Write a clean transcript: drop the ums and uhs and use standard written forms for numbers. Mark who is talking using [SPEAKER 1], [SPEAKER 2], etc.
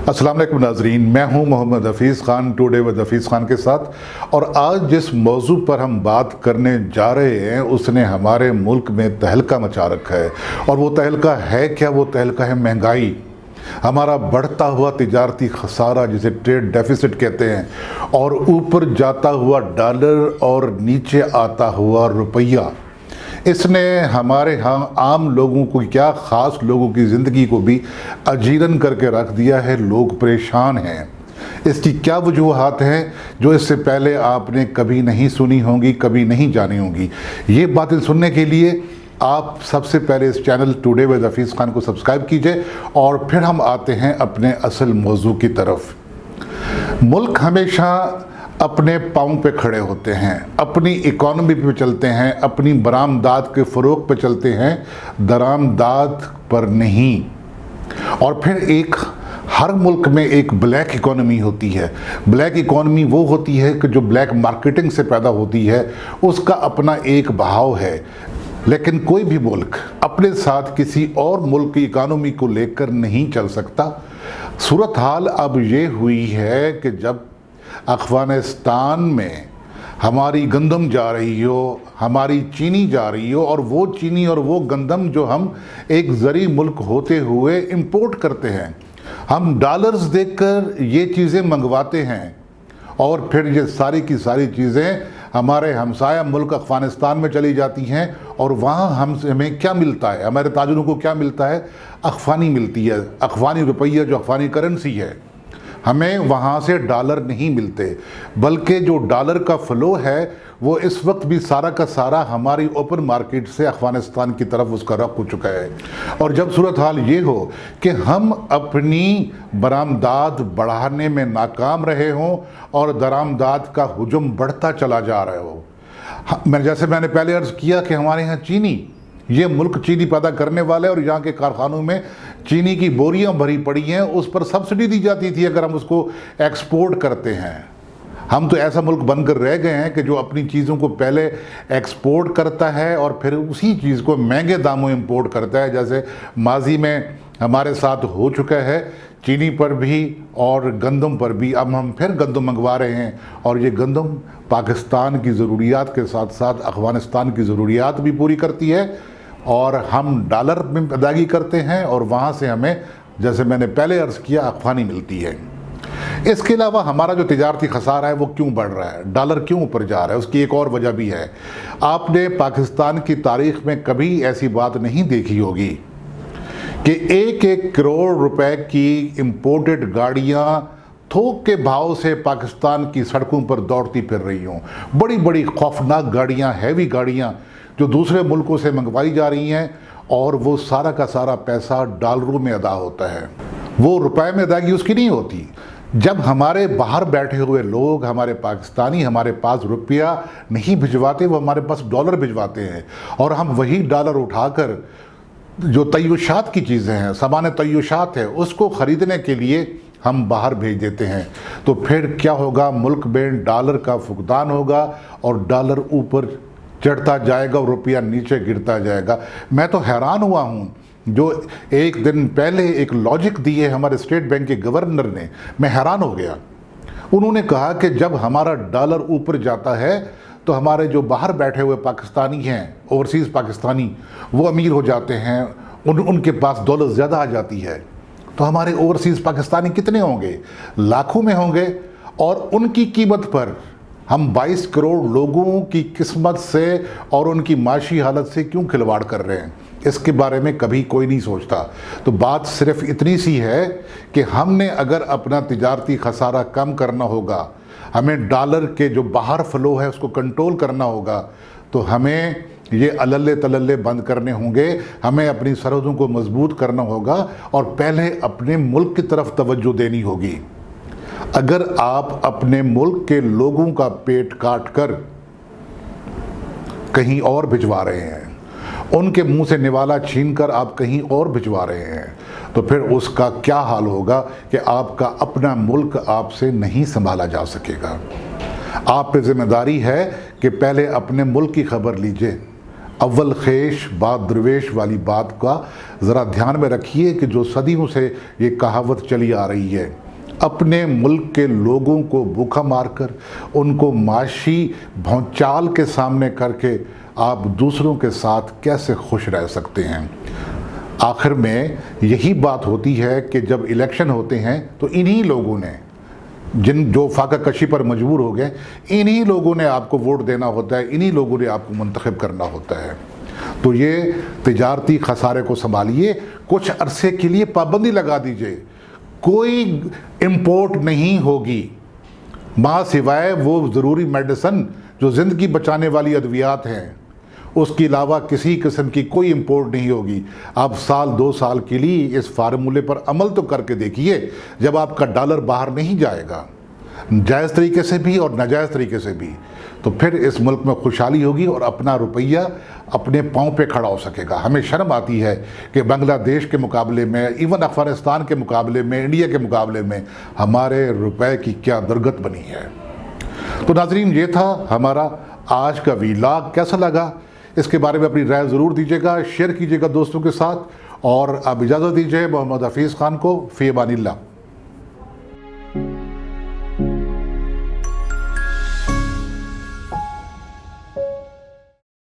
[SPEAKER 1] अस्सलाम वालेकुम नाज़रीन, मैं हूं मोहम्मद हफीज़ ख़ान टुडे विद हफीज़ ख़ान के साथ। और आज जिस मौजू पर हम बात करने जा रहे हैं उसने हमारे मुल्क में तहलका मचा रखा है। और वो तहलका है क्या? वो तहलका है महंगाई, हमारा बढ़ता हुआ तिजारती खसारा जिसे ट्रेड डेफिसिट कहते हैं, और ऊपर जाता हुआ डॉलर और नीचे आता हुआ रुपया। इसने हमारे यहाँ आम लोगों को, क्या ख़ास लोगों की ज़िंदगी को भी अजीरन करके रख दिया है। लोग परेशान हैं। इसकी क्या वजूहात हैं जो इससे पहले आपने कभी नहीं सुनी होंगी, कभी नहीं जानी होंगी। ये बातें सुनने के लिए आप सबसे पहले इस channel today with Hafeez Khan को सब्सक्राइब कीजिए और फिर हम आते हैं अपने असल मौजू की तरफ। मुल्क हमेशा अपने पाँव पे खड़े होते हैं, अपनी इकॉनमी पे चलते हैं, अपनी बरामदात के फ़रोग़ पे चलते हैं, दरामदात पर नहीं। और फिर हर मुल्क में एक ब्लैक इकॉनमी होती है। ब्लैक इकॉनमी वो होती है कि जो ब्लैक मार्केटिंग से पैदा होती है, उसका अपना एक बहाव है। लेकिन कोई भी मुल्क अपने साथ किसी और मुल्क की इकॉनमी को लेकर नहीं चल सकता। सूरत हाल अब ये हुई है कि जब अफ़गानिस्तान में हमारी गंदम जा रही हो, हमारी चीनी जा रही हो, और वो चीनी और वो गंदम जो हम एक ज़री मुल्क होते हुए इंपोर्ट करते हैं, हम डॉलर्स देकर ये चीज़ें मंगवाते हैं, और फिर ये सारी की सारी चीज़ें हमारे हमसाया मुल्क अफ़गानिस्तान में चली जाती हैं। और वहाँ हमें क्या मिलता है? हमारे ताजरों को क्या मिलता है? अफ़गानी मिलती है, अफ़गानी रुपया जो अफ़गानी करेंसी है। हमें वहाँ से डॉलर नहीं मिलते, बल्कि जो डॉलर का फ़्लो है वो इस वक्त भी सारा का सारा हमारी ओपन मार्केट से अफ़गानिस्तान की तरफ उसका रख हो चुका है। और जब सूरत हाल ये हो कि हम अपनी बरामदात बढ़ाने में नाकाम रहे हों और दरामदात का हुजूम बढ़ता चला जा रहा हो। जैसे मैंने पहले अर्ज़ किया कि हमारे यहाँ चीनी, ये मुल्क चीनी पैदा करने वाले, और यहाँ के कारखानों में चीनी की बोरियां भरी पड़ी हैं, उस पर सब्सिडी दी जाती थी अगर हम उसको एक्सपोर्ट करते हैं। हम तो ऐसा मुल्क बनकर रह गए हैं कि जो अपनी चीज़ों को पहले एक्सपोर्ट करता है और फिर उसी चीज़ को महंगे दामों इंपोर्ट करता है, जैसे माजी में हमारे साथ हो चुका है चीनी पर भी और गंदम पर भी। अब हम फिर गंदम मंगवा रहे हैं, और ये गंदम पाकिस्तान की ज़रूरियात के साथ साथ अफ़गानिस्तान की ज़रूरियात भी पूरी करती है, और हम डॉलर में अदायगी करते हैं, और वहाँ से हमें, जैसे मैंने पहले अर्ज़ किया, अफ़गानी मिलती है। इसके अलावा हमारा जो तिजारती खसारा है वो क्यों बढ़ रहा है, डॉलर क्यों ऊपर जा रहा है, उसकी एक और वजह भी है। आपने पाकिस्तान की तारीख़ में कभी ऐसी बात नहीं देखी होगी कि 1-1 करोड़ रुपए की इम्पोर्टेड गाड़ियाँ थोक के भाव से पाकिस्तान की सड़कों पर दौड़ती फिर रही हों। बड़ी बड़ी खौफनाक गाड़ियाँ, हैवी गाड़ियाँ जो दूसरे मुल्कों से मंगवाई जा रही हैं, और वो सारा का सारा पैसा डॉलरों में अदा होता है, वो रुपए में अदायगी उसकी नहीं होती। जब हमारे बाहर बैठे हुए लोग, हमारे पाकिस्तानी, हमारे पास रुपया नहीं भिजवाते, वो हमारे पास डॉलर भिजवाते हैं, और हम वही डॉलर उठाकर जो तय्युशात की चीज़ें हैं, सामान तय्युशात है, उसको ख़रीदने के लिए हम बाहर भेज देते हैं। तो फिर क्या होगा? मुल्क में डॉलर का फुकदान होगा, और डॉलर ऊपर चढ़ता जाएगा और रुपया नीचे गिरता जाएगा। मैं तो हैरान हुआ हूँ, जो एक दिन पहले एक लॉजिक दी है हमारे स्टेट बैंक के गवर्नर ने, मैं हैरान हो गया। उन्होंने कहा कि जब हमारा डॉलर ऊपर जाता है तो हमारे जो बाहर बैठे हुए पाकिस्तानी हैं, ओवरसीज़ पाकिस्तानी, वो अमीर हो जाते हैं, उनके पास दौलत ज़्यादा आ जाती है। तो हमारे ओवरसीज़ पाकिस्तानी कितने होंगे? लाखों में होंगे, और उनकी कीमत पर हम 22 करोड़ लोगों की किस्मत से और उनकी माशी हालत से क्यों खिलवाड़ कर रहे हैं? इसके बारे में कभी कोई नहीं सोचता। तो बात सिर्फ इतनी सी है कि हमने अगर अपना तिजारती खसारा कम करना होगा, हमें डॉलर के जो बाहर फ़्लो है उसको कंट्रोल करना होगा, तो हमें ये अलल्ले तलल्ले बंद करने होंगे, हमें अपनी सरहदों को मजबूत करना होगा, और पहले अपने मुल्क की तरफ तवज्जो देनी होगी। अगर आप अपने मुल्क के लोगों का पेट काट कर कहीं और भिजवा रहे हैं, उनके मुंह से निवाला छीन कर आप कहीं और भिजवा रहे हैं, तो फिर उसका क्या हाल होगा कि आपका अपना मुल्क आपसे नहीं संभाला जा सकेगा। आप पे जिम्मेदारी है कि पहले अपने मुल्क की खबर लीजिए, اول خیش بعد درویش والی بات کا ذرا دھیان میں رکھیے کہ جو صدیوں سے یہ کہاوت چلی آ رہی ہے، اپنے ملک کے لوگوں کو بھوکا مار کر، ان کو معاشی بھونچال کے سامنے کر کے آپ دوسروں کے ساتھ کیسے خوش رہ سکتے ہیں؟ آخر میں یہی بات ہوتی ہے کہ جب الیکشن ہوتے ہیں تو انہی لوگوں نے جو فاقہ کشی پر مجبور ہو گئے، انہی لوگوں نے آپ کو ووٹ دینا ہوتا ہے، انہی لوگوں نے آپ کو منتخب کرنا ہوتا ہے۔ تو یہ تجارتی خسارے کو سنبھالیے، کچھ عرصے کے لیے پابندی لگا دیجئے، کوئی امپورٹ نہیں ہوگی ماں سوائے وہ ضروری میڈیسن جو زندگی بچانے والی ادویات ہیں، اس کے علاوہ کسی قسم کی کوئی امپورٹ نہیں ہوگی۔ آپ سال 2 سال کے لیے اس فارمولے پر عمل تو کر کے دیکھیے، جب آپ کا ڈالر باہر نہیں جائے گا جائز طریقے سے بھی اور ناجائز طریقے سے بھی، تو پھر اس ملک میں خوشحالی ہوگی اور اپنا روپیہ اپنے پاؤں پہ کھڑا ہو سکے گا۔ ہمیں شرم آتی ہے کہ بنگلہ دیش کے مقابلے میں، ایون افغانستان کے مقابلے میں، انڈیا کے مقابلے میں ہمارے روپے کی کیا درگت بنی ہے۔ تو ناظرین، یہ تھا ہمارا آج کا ویلاگ۔ کیسا لگا اس کے بارے میں اپنی رائے ضرور دیجیے گا، شیئر کیجیے گا دوستوں کے ساتھ، اور اب اجازت دیجیے محمد حفیظ خان کو۔ فی امان اللہ۔